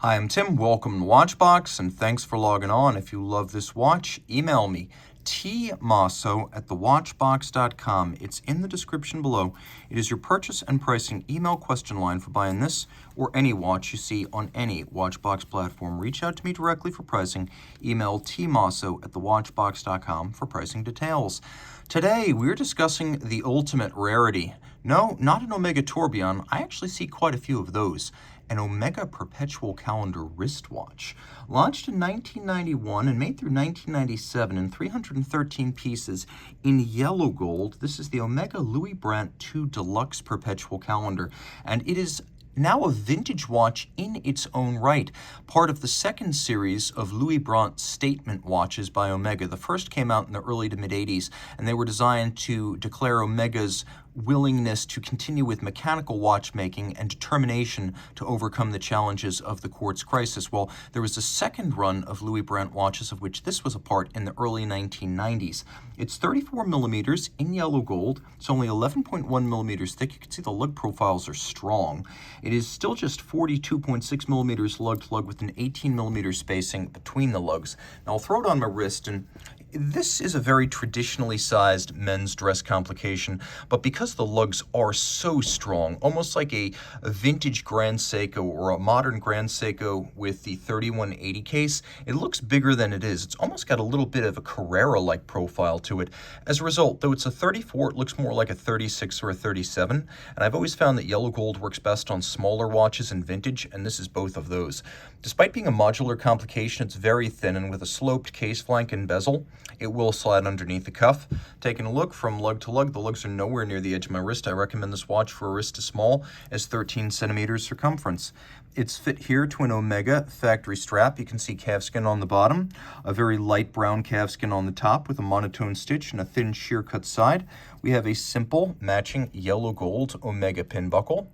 Hi, I'm Tim. Welcome to Watchbox, and thanks for logging on. If you love this watch, email me, tmosso@thewatchbox.com. It's in the description below. It is your purchase and pricing email question line for buying this or any watch you see on any Watchbox platform. Reach out to me directly for pricing. Email tmosso@thewatchbox.com for pricing details. Today, we're discussing the ultimate rarity. No, not an Omega Tourbillon. I actually see quite a few of those. An Omega Perpetual Calendar wristwatch. Launched in 1991 and made through 1997 in 313 pieces in yellow gold. This is the Omega Louis Brandt 2 Deluxe Perpetual Calendar, and it is now a vintage watch in its own right, part of the second series of Louis Brandt statement watches by Omega. The first came out in the early to mid-80s, and they were designed to declare Omega's willingness to continue with mechanical watchmaking and determination to overcome the challenges of the quartz crisis. Well, there was a second run of Louis Brandt watches, of which this was a part, in the early 1990s. It's 34 millimeters in yellow gold. It's only 11.1 millimeters thick. You can see the lug profiles are strong. It is still just 42.6 millimeters lug-to-lug with an 18 millimeter spacing between the lugs. Now I'll throw it on my wrist, and this is a very traditionally sized men's dress complication, but because the lugs are so strong, almost like a vintage Grand Seiko or a modern Grand Seiko with the 3180 case, it looks bigger than it is. It's almost got a little bit of a Carrera-like profile to it. As a result, though it's a 34, it looks more like a 36 or a 37, and I've always found that yellow gold works best on smaller watches and vintage, and this is both of those. Despite being a modular complication, it's very thin, and with a sloped case flank and bezel, it will slide underneath the cuff. Taking a look from lug to lug, the lugs are nowhere near the edge of my wrist. I recommend this watch for a wrist as small as 13 centimeters circumference. It's fit here to an Omega factory strap. You can see calfskin on the bottom, a very light brown calfskin on the top with a monotone stitch and a thin sheer cut side. We have a simple matching yellow gold Omega pin buckle.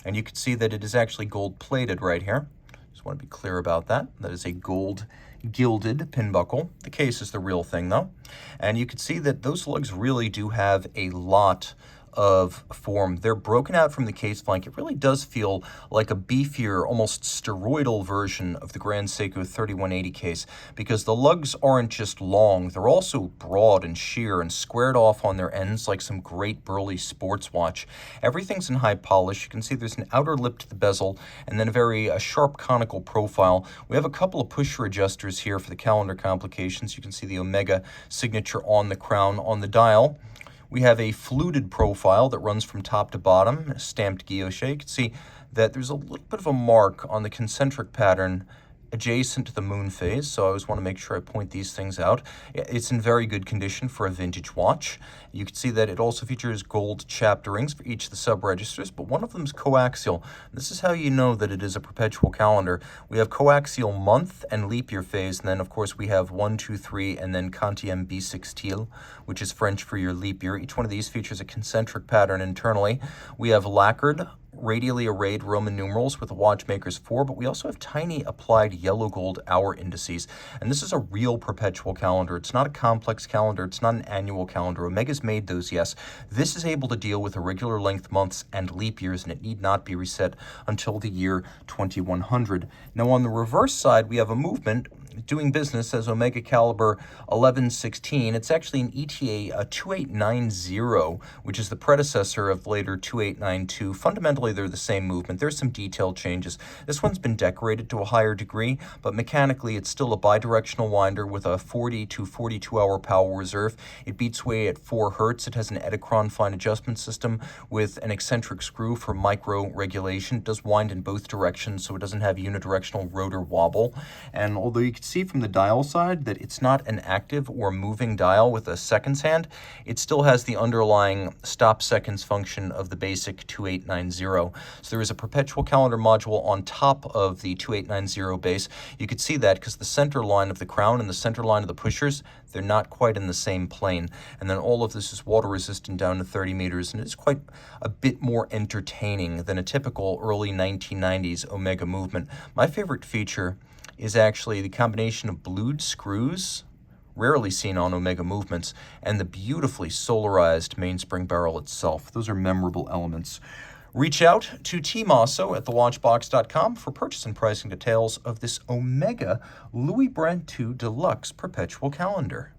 And you can see that it is actually gold plated right here. Just want to be clear about that. That is a gold gilded pin buckle. The case is the real thing though. And you can see that those lugs really do have a lot of form. They're broken out from the case flank. It really does feel like a beefier, almost steroidal version of the Grand Seiko 3180 case, because the lugs aren't just long, they're also broad and sheer and squared off on their ends like some great burly sports watch. Everything's in high polish. You can see there's an outer lip to the bezel and then a very sharp conical profile. We have a couple of pusher adjusters here for the calendar complications. You can see the Omega signature on the crown. On the dial, we have a fluted profile that runs from top to bottom, a stamped guilloche. You can see that there's a little bit of a mark on the concentric pattern adjacent to the moon phase, so I always want to make sure I point these things out. It's in very good condition for a vintage watch. You can see that it also features gold chapter rings for each of the sub-registers, but one of them is coaxial. This is how you know that it is a perpetual calendar. We have coaxial month and leap year phase, and then of course we have 1, 2, 3, and then quantième bissextile, which is French for your leap year. Each one of these features a concentric pattern internally. We have lacquered, radially arrayed Roman numerals with the watchmaker's 4, but we also have tiny applied yellow gold hour indices. And this is a real perpetual calendar. It's not a complex calendar. It's not an annual calendar. Omega's made those, yes. This is able to deal with irregular length months and leap years, and it need not be reset until the year 2100. Now on the reverse side, we have a movement doing business as Omega Caliber 1116. It's actually an ETA 2890, which is the predecessor of later 2892. Fundamentally, they're the same movement. There's some detail changes. This one's been decorated to a higher degree, but mechanically, it's still a bidirectional winder with a 40 to 42 hour power reserve. It beats away at 4 hertz. It has an Edicron fine adjustment system with an eccentric screw for micro regulation. It does wind in both directions, so it doesn't have unidirectional rotor wobble. And although you can see from the dial side that it's not an active or moving dial with a seconds hand, it still has the underlying stop seconds function of the basic 2890. So there is a perpetual calendar module on top of the 2890 base. You could see that because the center line of the crown and the center line of the pushers, they're not quite in the same plane. And then all of this is water resistant down to 30 meters, and it's quite a bit more entertaining than a typical early 1990s Omega movement. My favorite feature is actually the combination of blued screws, rarely seen on Omega movements, and the beautifully solarized mainspring barrel itself. Those are memorable elements. Reach out to Team Mosso at thewatchbox.com for purchase and pricing details of this Omega Louis Brandt II Deluxe Perpetual Calendar.